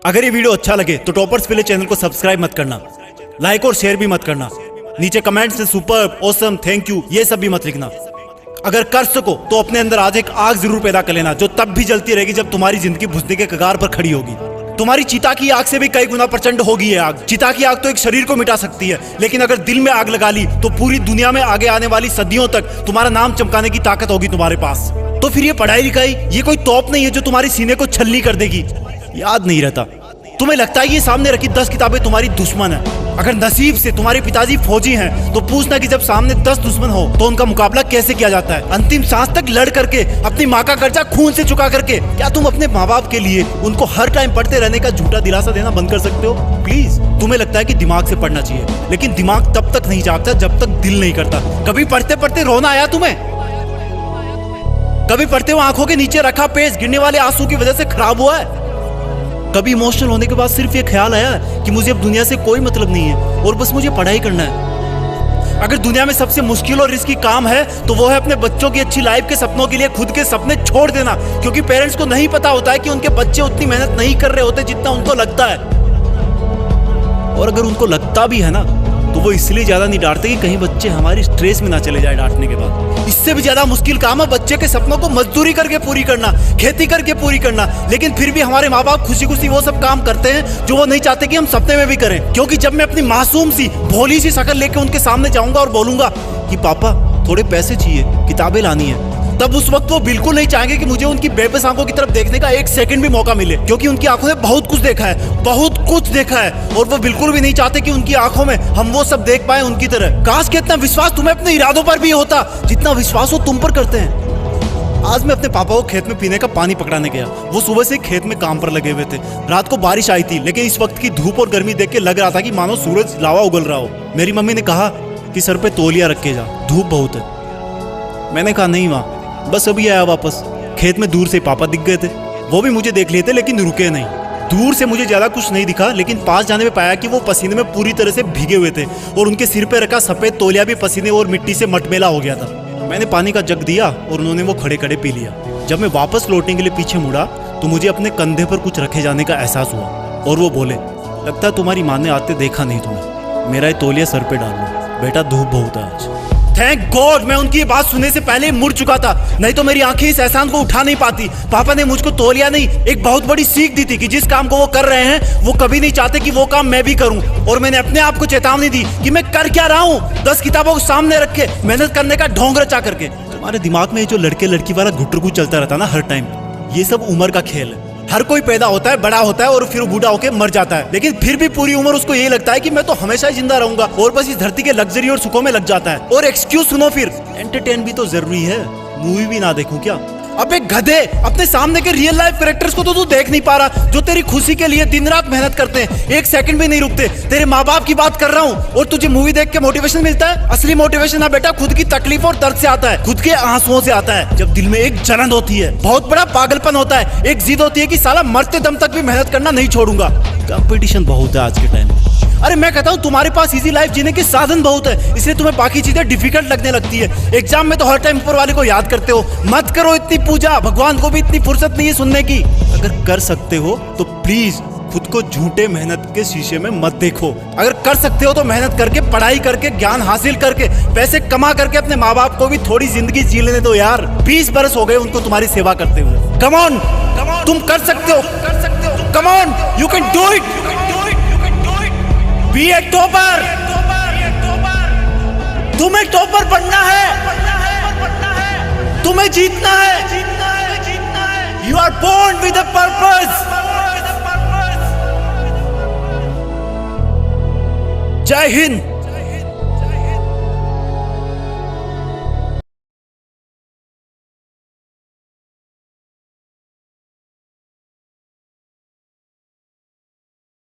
अगर ये वीडियो अच्छा लगे तो टॉपर्स विलेज चैनल को सब्सक्राइब मत करना, लाइक और शेयर भी मत करना, नीचे कमेंट्स में सुपर, ऑसम, थैंक यू ये सब भी मत लिखना। अगर कर सको तो अपने अंदर आज एक आग जरूर पैदा कर लेना, जो तब भी जलती रहेगी जब तुम्हारी जिंदगी बुझने के कगार पर खड़ी होगी। तुम्हारी चिता की आग से भी कई गुना प्रचंड होगी ये आग। चिता की आग तो एक शरीर को मिटा सकती है, लेकिन अगर दिल में आग लगा ली तो पूरी दुनिया में आगे आने वाली सदियों तक तुम्हारा नाम चमकाने की ताकत होगी तुम्हारे पास। तो फिर ये पढ़ाई लिखाई ये कोई तोप नहीं है जो तुम्हारे सीने को छलनी कर देगी। याद नहीं रहता, तुम्हें लगता है ये सामने रखी 10 किताबें तुम्हारी दुश्मन है। अगर नसीब से तुम्हारे पिताजी फौजी हैं तो पूछना कि जब सामने 10 दुश्मन हो तो उनका मुकाबला कैसे किया जाता है। अंतिम सांस तक लड़ करके, अपनी माँ का कर्जा खून से चुका करके, क्या तुम अपने माँ बाप के लिए उनको हर टाइम पढ़ते रहने का झूठा दिलासा देना बंद कर सकते हो? प्लीज। तुम्हें लगता है कि दिमाग से पढ़ना चाहिए, लेकिन दिमाग तब तक नहीं जागता जब तक दिल नहीं करता। कभी पढ़ते पढ़ते रोना आया तुम्हें? कभी पढ़ते हुए आंखों के नीचे रखा पेज गिरने वाले आंसू की वजह से खराब हुआ है? कभी इमोशनल होने के बाद सिर्फ ये ख्याल आया कि मुझे अब दुनिया से कोई मतलब नहीं है और बस मुझे पढ़ाई करना है? अगर दुनिया में सबसे मुश्किल और रिस्की काम है तो वो है अपने बच्चों की अच्छी लाइफ के सपनों के लिए खुद के सपने छोड़ देना, क्योंकि पेरेंट्स को नहीं पता होता है कि उनके बच्चे उतनी मेहनत नहीं कर रहे होते जितना उनको लगता है। और अगर उनको लगता भी है ना तो वो इसलिए ज्यादा नहीं डांटते कि कहीं बच्चे हमारी स्ट्रेस में ना चले जाए डांटने के बाद। इससे भी ज्यादा मुश्किल काम है बच्चे के सपनों को मजदूरी करके पूरी करना, खेती करके पूरी करना, लेकिन फिर भी हमारे माँ बाप खुशी खुशी वो सब काम करते हैं जो वो नहीं चाहते कि हम सपने में भी करें। क्योंकि जब मैं अपनी मासूम सी भोली सी शक्ल लेके उनके सामने जाऊंगा और बोलूंगा कि पापा थोड़े पैसे चाहिए, किताबें लानी है, तब उस वक्त वो बिल्कुल नहीं चाहेंगे कि मुझे उनकी बेबस आंखों की तरफ देखने का एक सेकंड भी मौका मिले, क्योंकि उनकी आंखों ने बहुत कुछ देखा है, बहुत कुछ देखा है, और वो बिल्कुल भी नहीं चाहते कि उनकी आंखों में हम वो सब देख पाए उनकी तरह। काश कि इतना विश्वास तुम्हें अपने इरादों पर भी होता जितना विश्वास वो तुम पर करते हैं। आज मैं अपने पापा को खेत में पीने का पानी पकड़ाने गया। वो सुबह से खेत में काम पर लगे हुए थे। रात को बारिश आई थी, लेकिन इस वक्त की धूप और गर्मी देख के लग रहा था कि मानो सूरज लावा उगल रहा हो। मेरी मम्मी ने कहा कि सर पे तौलिया रख के जा, धूप बहुत है। मैंने कहा नहीं माँ, बस अभी आया वापस। खेत में दूर से पापा दिख गए थे। वो भी मुझे देख लिए थे, लेकिन रुके नहीं। दूर से मुझे ज्यादा कुछ नहीं दिखा, लेकिन पास जाने में पाया कि वो पसीने में पूरी तरह से भीगे हुए थे और उनके सिर पे रखा सफेद तौलिया भी पसीने और मिट्टी से मटमेला हो गया था। मैंने पानी का जग दिया और उन्होंने वो खड़े खड़े पी लिया। जब मैं वापस लौटने के लिए पीछे मुड़ा तो मुझे अपने कंधे पर कुछ रखे जाने का एहसास हुआ और वो बोले, लगता है तुम्हारी माँ ने आते देखा नहीं तुम्हें, मेरा ये तौलिया सर पे डाल लो बेटा, धूप बहुत है आज। थैंक गॉड मैं उनकी बात सुनने से पहले ही मुड़ चुका था, नहीं तो मेरी आंखें इस एहसान को उठा नहीं पाती। पापा ने मुझको तौलिया नहीं, एक बहुत बड़ी सीख दी थी कि जिस काम को वो कर रहे हैं वो कभी नहीं चाहते कि वो काम मैं भी करूं। और मैंने अपने आप को चेतावनी दी कि मैं कर क्या रहा हूं, 10 किताबों को सामने रख के मेहनत करने का ढोंग रचा करके। तुम्हारे दिमाग में ये जो लड़के लड़की वाला घुटरगु चलता रहता ना हर टाइम, ये सब उम्र का खेल है। हर कोई पैदा होता है, बड़ा होता है और फिर बूढ़ा होकर मर जाता है, लेकिन फिर भी पूरी उम्र उसको यही लगता है कि मैं तो हमेशा ही जिंदा रहूंगा और बस इस धरती के लग्जरी और सुखों में लग जाता है। और एक्सक्यूज सुनो, फिर एंटरटेन भी तो जरूरी है, मूवी भी ना देखूं क्या? अबे गधे, अपने सामने के रियल लाइफ कैरेक्टर्स को तो तू देख नहीं पा रहा जो तेरी खुशी के लिए दिन रात मेहनत करते हैं, एक सेकंड भी नहीं रुकते। तेरे माँ बाप की बात कर रहा हूँ और तुझे मूवी देख के मोटिवेशन मिलता है? असली मोटिवेशन ना बेटा खुद की तकलीफ और दर्द से आता है, खुद के आंसुओं से आता है। जब दिल में एक जलन होती है, बहुत बड़ा पागलपन होता है, एक जिद होती है कि साला मरते दम तक भी मेहनत करना नहीं छोड़ूंगा। कंपटीशन बहुत है आज के टाइम। अरे मैं कहता हूँ तुम्हारे पास इजी लाइफ जीने के साधन बहुत है, इसलिए तुम्हें बाकी चीजें डिफिकल्ट लगने लगती है। एग्जाम में तो हर टाइम ऊपर वाले को याद करते हो। मत करो इतनी पूजा, भगवान को भी इतनी फुर्सत नहीं है सुनने की। अगर कर सकते हो तो प्लीज खुद को झूठे मेहनत के शीशे में मत देखो। अगर कर सकते हो तो मेहनत करके, पढ़ाई करके, ज्ञान हासिल करके, पैसे कमा करके अपने माँ बाप को भी थोड़ी जिंदगी जी लेने दो यार। 20 बरस हो गए उनको तुम्हारी सेवा करते हुए। कम ऑन, तुम कर सकते हो, come on, you can do it. Be a topper, तुम्हें टॉपर बनना है, तुम्हें जीतना है। You are born with a purpose. जय हिंद।